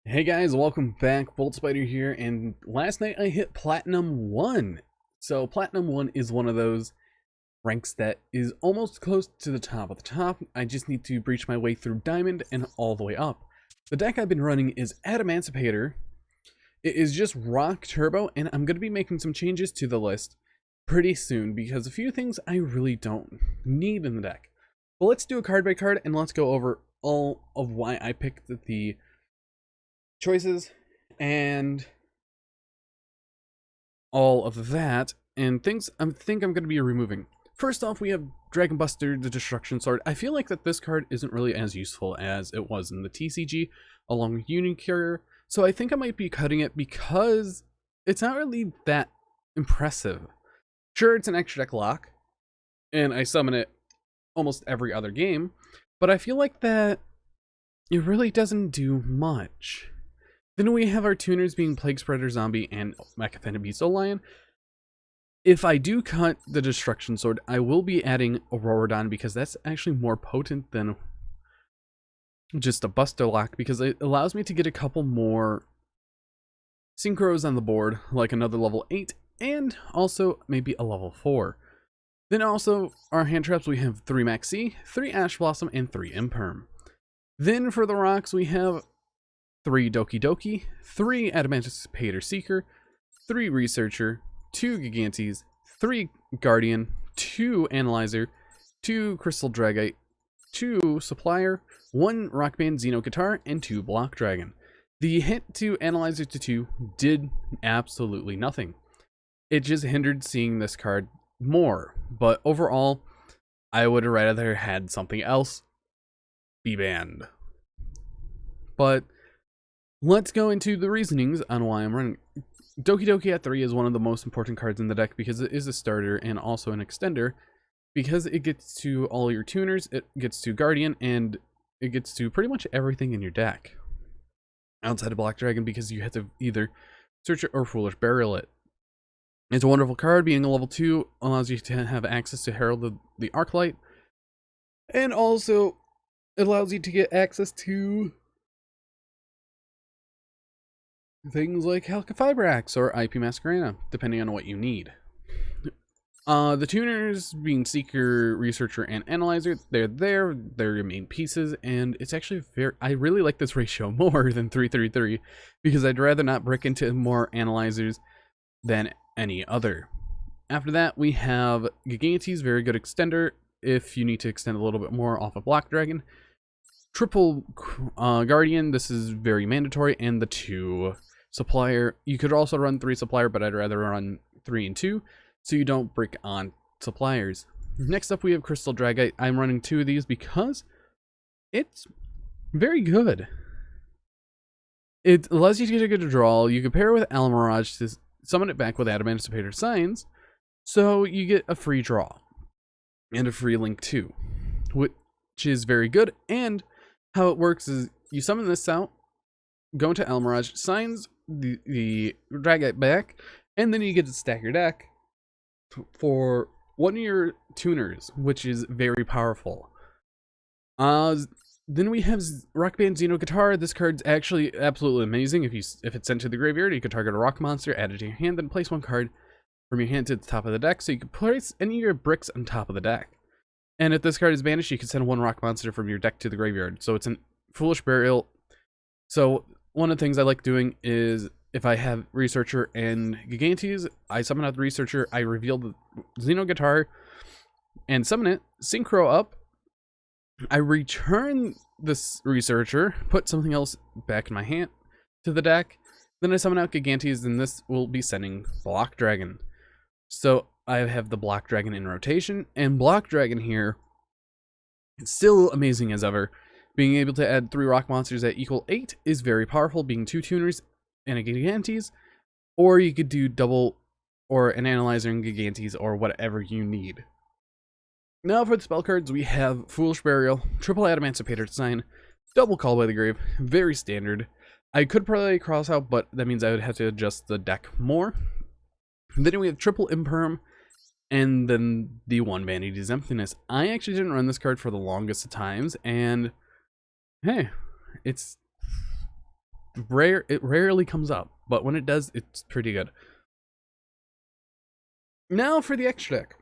Hey guys, welcome back. Bolt Spider here, and last night I hit Platinum 1. So Platinum 1 is one of those ranks that is almost close to the top of the top. I just need to breach my way through Diamond and all the way up. The deck I've been running is Adamancipator. It is just Rock Turbo, and I'm going to be making some changes to the list pretty soon because a few things I really don't need in the deck. Well, let's do a card by card, and let's go over all of why I picked the choices and all of that and things I think I'm going to be removing. First off, we have Dragon Buster, the Destruction Sword. I feel like that this card isn't really as useful as it was in the TCG along with Union Carrier, so I think I might be cutting it because it's not really that impressive. Sure, it's an extra deck lock and I summon it almost every other game, but I feel like that it really doesn't do much. Then we have our tuners being Plague Spreader Zombie and Mechathena Beast Lion. If I do cut the Destruction Sword, I will be adding Auroradon because that's actually more potent than just a Buster Lock because it allows me to get a couple more Synchros on the board, like another level 8 and also maybe a level 4. Then also our hand traps, we have 3 Maxi, 3 Ash Blossom, and 3 Imperm. Then for the rocks, we have 3 Doki Doki, 3 Adamancipator Seeker, 3 Researcher, 2 Gigantes, 3 Guardian, 2 Analyzer, 2 Crystal Dragite, 2 Supplier, 1 Rock Band Xeno Guitar, and 2 Block Dragon. The hit to Analyzer to 2 did absolutely nothing. It just hindered seeing this card more, but overall, I would have rather had something else be banned. But let's go into the reasonings on why I'm running. Doki Doki at 3 is one of the most important cards in the deck because it is a starter and also an extender because it gets to all your tuners, it gets to Guardian, and it gets to pretty much everything in your deck. Outside of Black Dragon because you have to either search it or Foolish Burial it. It's a wonderful card, being a level 2 allows you to have access to Herald the Arclight, and also it allows you to get access to things like Halqifibrax or IP Masquerena, depending on what you need. The tuners, being Seeker, Researcher, and Analyzer, they're your main pieces, and it's actually I really like this ratio more than 3-3-3, because I'd rather not brick into more Analyzers than any other. After that, we have Gigantes, very good extender, if you need to extend a little bit more off of Black Dragon. Triple Guardian, this is very mandatory, and the 2 Supplier. You could also run 3 Supplier, but I'd rather run 3 and 2, so you don't brick on Suppliers. Next up, we have Crystal Dragite. I'm running 2 of these because it's very good. It allows you to get a good draw. You can pair it with Alamirage to summon it back with Adamancipator Signs, so you get a free draw and a free link too, which is very good. And how it works is you summon this out, go into Alamirage, signs the Dragite back, and then you get to stack your deck for one of your tuners, which is very powerful. Then we have Rock Band Xeno Guitar. This card's actually absolutely amazing. If it's sent to the graveyard, you can target a rock monster, add it to your hand, then place one card from your hand to the top of the deck, so you can place any of your bricks on top of the deck. And if this card is banished, you can send one rock monster from your deck to the graveyard. So it's a Foolish Burial. So one of the things I like doing is if I have Researcher and Gigantes, I summon out the Researcher, I reveal the Xeno Guitar and summon it, Synchro up, I return this Researcher, put something else back in my hand to the deck, then I summon out Gigantes, and this will be sending Block Dragon. So I have the Block Dragon in rotation, and Block Dragon here is still amazing as ever. Being able to add 3 rock monsters that equal 8 is very powerful, being 2 tuners and a Gigantes, or you could do double or an Analyzer and Gigantes or whatever you need. Now for the spell cards, we have Foolish Burial, Triple Adamancipator Sign, Double Call by the Grave, very standard. I could probably cross out, but that means I would have to adjust the deck more. Then we have Triple Imperm, and then the 1 Vanity's Emptiness. I actually didn't run this card for the longest of times, and hey, it's It rarely comes up, but when it does, it's pretty good. Now for the extra deck.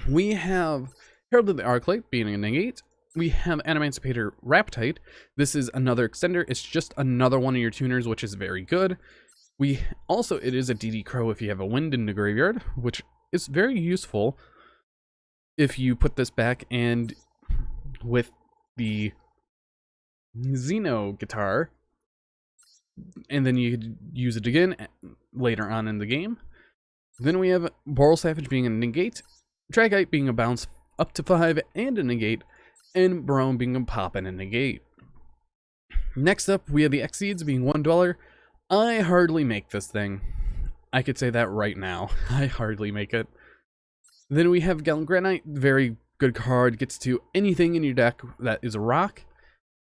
We have Herald of the Arclight being a negate. We have Adamancipator Raptite. This is another extender. It's just another one of your tuners, which is very good. It is a DD Crow if you have a wind in the graveyard, which is very useful if you put this back and with the Xeno guitar, and then you could use it again later on in the game. Then we have Boral Savage being a negate, Dragite being a bounce up to 5 and a negate, and Barone being a pop and a negate. Next up, we have the Exceeds being 1 Dweller. I hardly make this thing. I could say that right now. I hardly make it. Then we have Gallant Granite, very good card, gets to anything in your deck that is a rock.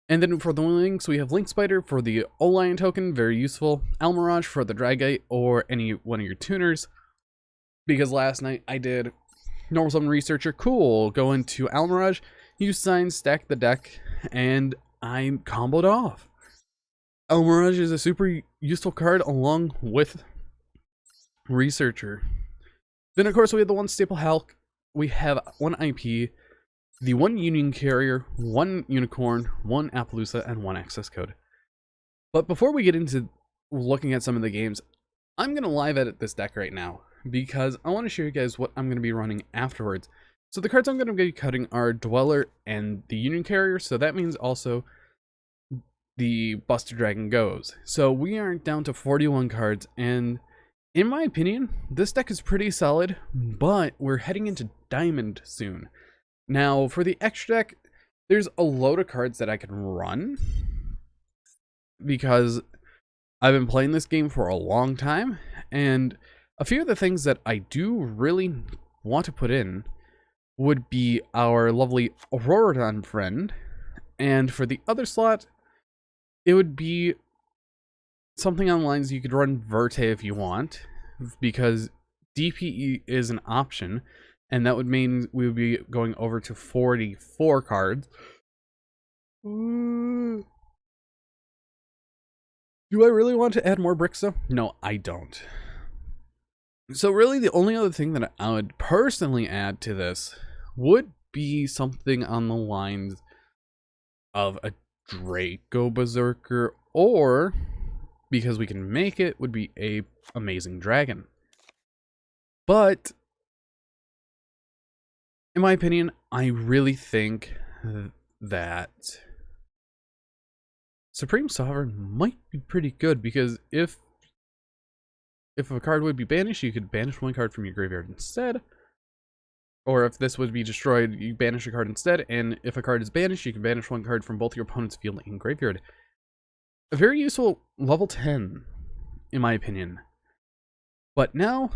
And then for the links, we have Link Spider for the O-Lion token, very useful. Almirage for the Dragite or any one of your tuners. Because last night I did Normal Summon Researcher, cool, go into Almirage, use signs, stack the deck, and I comboed off. Almirage is a super useful card along with Researcher. Then of course we have the 1 Staple Hulk, we have 1 IP, the 1 Union Carrier, 1 Unicorn, 1 Appaloosa, and 1 Access Code. But before we get into looking at some of the games, I'm going to live edit this deck right now, because I want to show you guys what I'm going to be running afterwards. So the cards I'm going to be cutting are Dweller and the Union Carrier, so that means also the Buster Dragon goes. So we are down to 41 cards, and in my opinion, this deck is pretty solid, but we're heading into Diamond soon. Now, for the extra deck, there's a load of cards that I can run, because I've been playing this game for a long time, and a few of the things that I do really want to put in would be our lovely Auroradon friend, and for the other slot, it would be something on lines you could run Verte if you want, because DPE is an option, and that would mean we would be going over to 44 cards. Do I really want to add more bricks though? No, I don't. So really the only other thing that I would personally add to this would be something on the lines of a Draco Berserker, or, because we can make it, would be a Amazing Dragon. But in my opinion, I really think that Supreme Sovereign might be pretty good, because if a card would be banished, you could banish 1 card from your graveyard instead. Or if this would be destroyed, you banish a card instead, and if a card is banished, you can banish 1 card from both your opponent's field and graveyard. A very useful level 10, in my opinion. But now,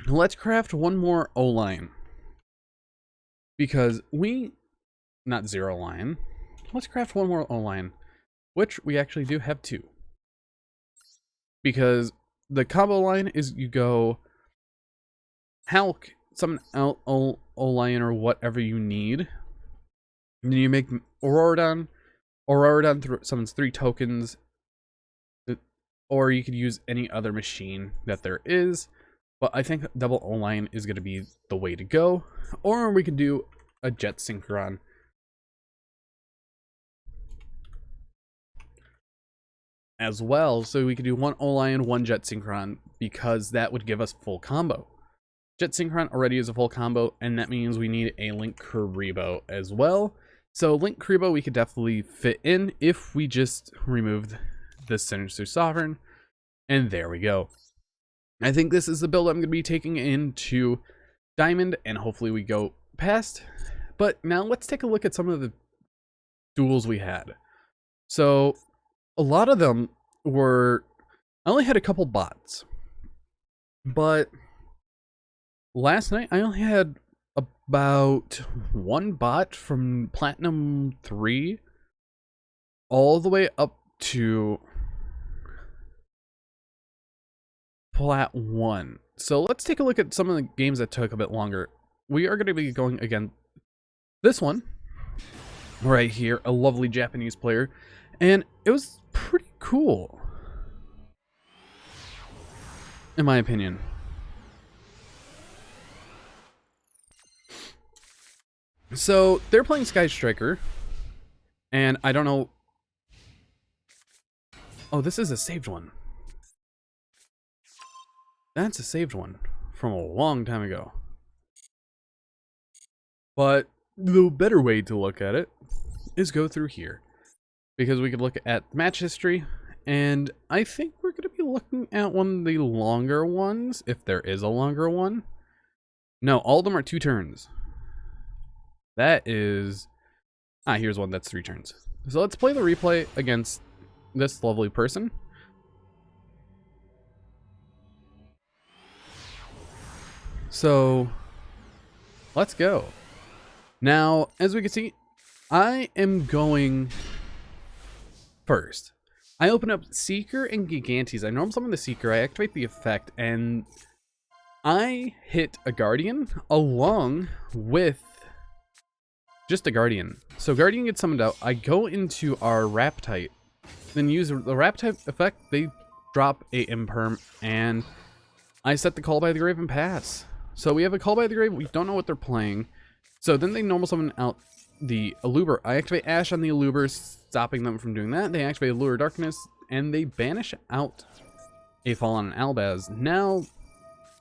let's craft 1 more O-Line. Because not Zero Line, let's craft 1 more O-Line, which we actually do have 2. Because the combo line is you go Hulk, summon O-Lion or whatever you need. And then you make Auroradon. Auroradon summons 3 tokens. Or you could use any other machine that there is. But I think double O-Line is going to be the way to go. Or we could do a Jet Synchron. As well, so we could do 1 O-Lion, 1 Jet Synchron, because that would give us full combo. Jet Synchron already is a full combo, and that means we need a Link Kuriboh as well. So Link Kuriboh we could definitely fit in if we just removed the Sinister Sovereign, and there we go. I think this is the build I'm going to be taking into Diamond, and hopefully we go past. But now let's take a look at some of the duels we had. So a lot of them were, I only had a couple bots, but last night I only had about 1 bot from Platinum 3 all the way up to Plat 1. So let's take a look at some of the games that took a bit longer. We are going to be going again this one right here, a lovely Japanese player, and it was pretty cool, in my opinion. So they're playing Sky Striker, and I don't know. Oh, this is a saved one. That's a saved one from a long time ago. But the better way to look at it is go through here, because we could look at match history, and I think we're going to be looking at one of the longer ones, if there is a longer one. No, all of them are 2 turns. That is... here's one that's 3 turns. So let's play the replay against this lovely person. So, let's go. Now, as we can see, I am going first. I open up Seeker and Gigantes. I normally summon the Seeker, I activate the effect, and I hit a Guardian along with just a Guardian. So Guardian gets summoned out. I go into our Raptite, then use the Raptite effect. They drop a Imperm, and I set the Call by the Grave and pass. So we have a Call by the Grave. We don't know what they're playing. So then they normal summon out the Aluber. I activate Ash on the Aluber, stopping them from doing that. They activate Allure Darkness, and they banish out a Fallen Albaz. Now,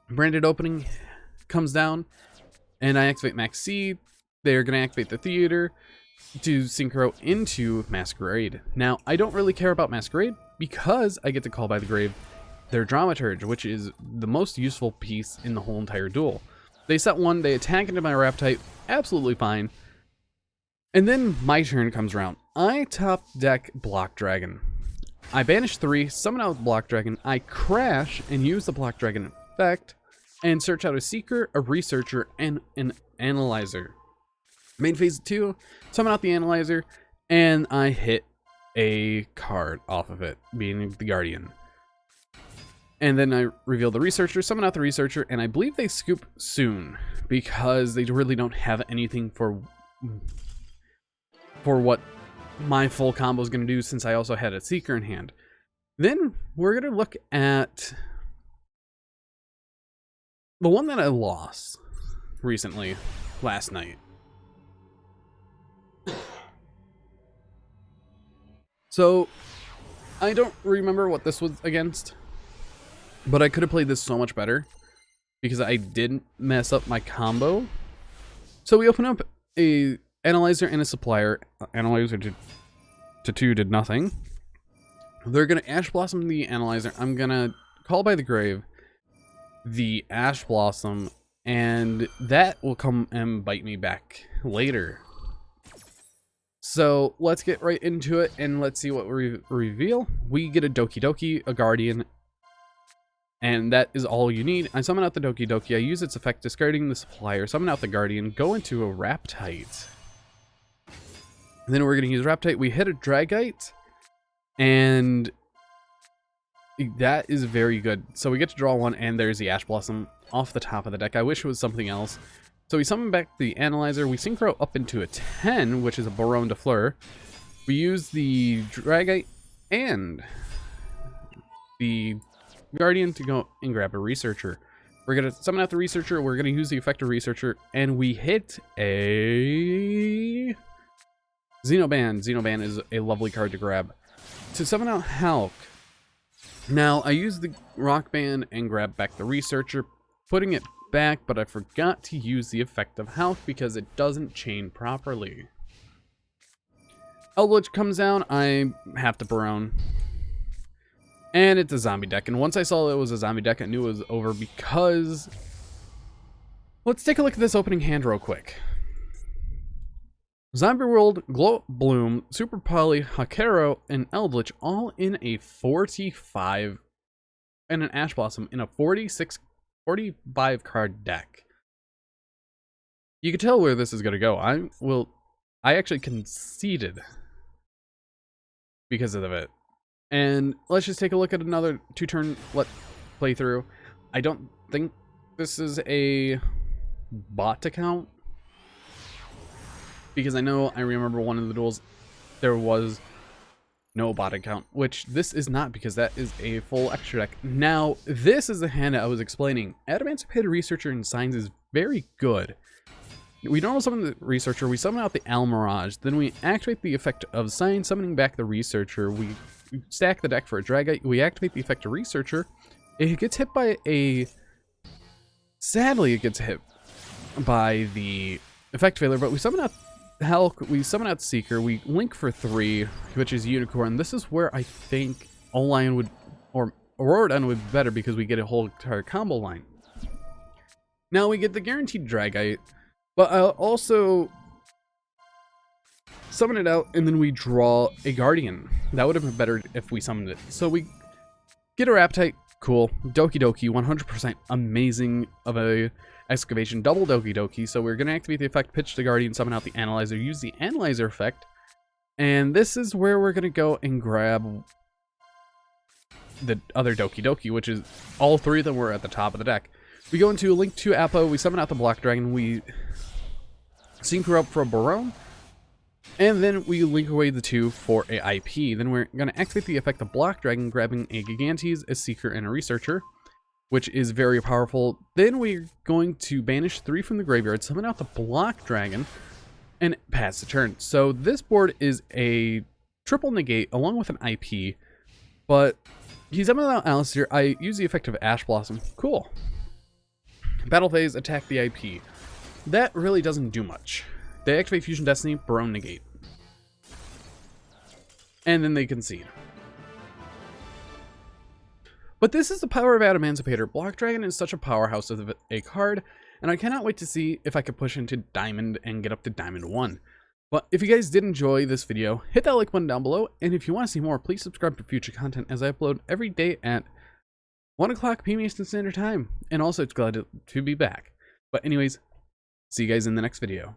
Branded Opening comes down, and I activate Max C. They're going to activate the Theater to synchro into Masquerade. Now, I don't really care about Masquerade because I get to Call by the Grave their Dramaturge, which is the most useful piece in the whole entire duel. They set 1, they attack into my Raptite, absolutely fine. And then my turn comes around. I top deck Block Dragon. I banish 3, summon out Block Dragon, I crash and use the Block Dragon effect, and search out a Seeker, a Researcher, and an Analyzer. Main phase 2, summon out the Analyzer, and I hit a card off of it, being the Guardian. And then I reveal the Researcher, summon out the Researcher, and I believe they scoop soon, because they really don't have anything for what my full combo is going to do, since I also had a Seeker in hand. Then we're going to look at the one that I lost recently, last night. So, I don't remember what this was against, but I could have played this so much better because I didn't mess up my combo. So we open up a Analyzer and a Supplier. Analyzer to 2 did nothing. They're going to Ash Blossom the Analyzer. I'm going to Call by the Grave the Ash Blossom, and that will come and bite me back later. So let's get right into it, and let's see what we reveal. We get a Doki Doki, a Guardian, and that is all you need. I summon out the Doki Doki, I use its effect, discarding the Supplier, summon out the Guardian, go into a Raptite. And then we're going to use Raptite, we hit a Dragite, and that is very good. So we get to draw 1, and there's the Ash Blossom off the top of the deck. I wish it was something else. So we summon back the Analyzer, we synchro up into a 10, which is a Baronne de Fleur. We use the Dragite and the Guardian to go and grab a Researcher. We're going to summon out the Researcher, we're going to use the effect of Researcher, and we hit a Xenoban. Xenoban is a lovely card to grab. To summon out Hulk, now I use the Rock Band and grab back the Researcher, putting it back, but I forgot to use the effect of Hulk because it doesn't chain properly. Eldritch comes down, I have to Baronne. And it's a zombie deck, and once I saw it was a zombie deck, I knew it was over because... Let's take a look at this opening hand real quick. Zombie World, Glow Bloom, Super Poly, Hakero, and Eldritch all in a 45 and an Ash Blossom in a 45 card deck. You can tell where this is going to go. I actually conceded because of it. And let's just take a look at another 2-turn playthrough. I don't think this is a bot account, because I remember one of the duels, there was no bot count, which this is not because that is a full extra deck. Now, this is the hand I was explaining. Adamancipator Researcher in Signs is very good. We normal summon the Researcher, we summon out the Almirage, then we activate the effect of Sign, summoning back the Researcher, we stack the deck for a Dragite, we activate the effect of Researcher, it gets hit by a... Sadly, it gets hit by the effect failure, but we summon out Hulk, we summon out Seeker, we link for 3, which is Unicorn. This is where I think O-Lion would, or Auroradon would be better because we get a whole entire combo line. Now we get the guaranteed Dragite, but I'll also summon it out and then we draw a Guardian. That would have been better if we summoned it. So we get our Appetite, cool. Doki Doki, 100% amazing of a excavation, double Doki Doki. So we're going to activate the effect, pitch the Guardian, summon out the Analyzer, use the Analyzer effect. And this is where we're going to go and grab the other Doki Doki, which is all 3 of them were at the top of the deck. We go into Link 2 Appo, we summon out the Black Dragon, we synchro up for a Barone, and then we link away the 2 for a IP. Then we're going to activate the effect of Black Dragon, grabbing a Gigantes, a Seeker, and a Researcher, which is very powerful. Then we're going to banish 3 from the graveyard, summon out the Black Dragon, and pass the turn. So this board is a triple negate along with an IP, but he's summoned out Alistair. I use the effect of Ash Blossom. Cool. Battle phase, attack the IP. That really doesn't do much. They activate Fusion Destiny, Barone negate. And then they concede. But this is the power of Adamancipator. Black Dragon is such a powerhouse of a card, and I cannot wait to see if I can push into Diamond and get up to Diamond 1. But if you guys did enjoy this video, hit that like button down below, and if you want to see more, please subscribe for future content as I upload every day at 1 o'clock p.m. Eastern Standard Time. And also, it's glad to be back. But anyways, see you guys in the next video.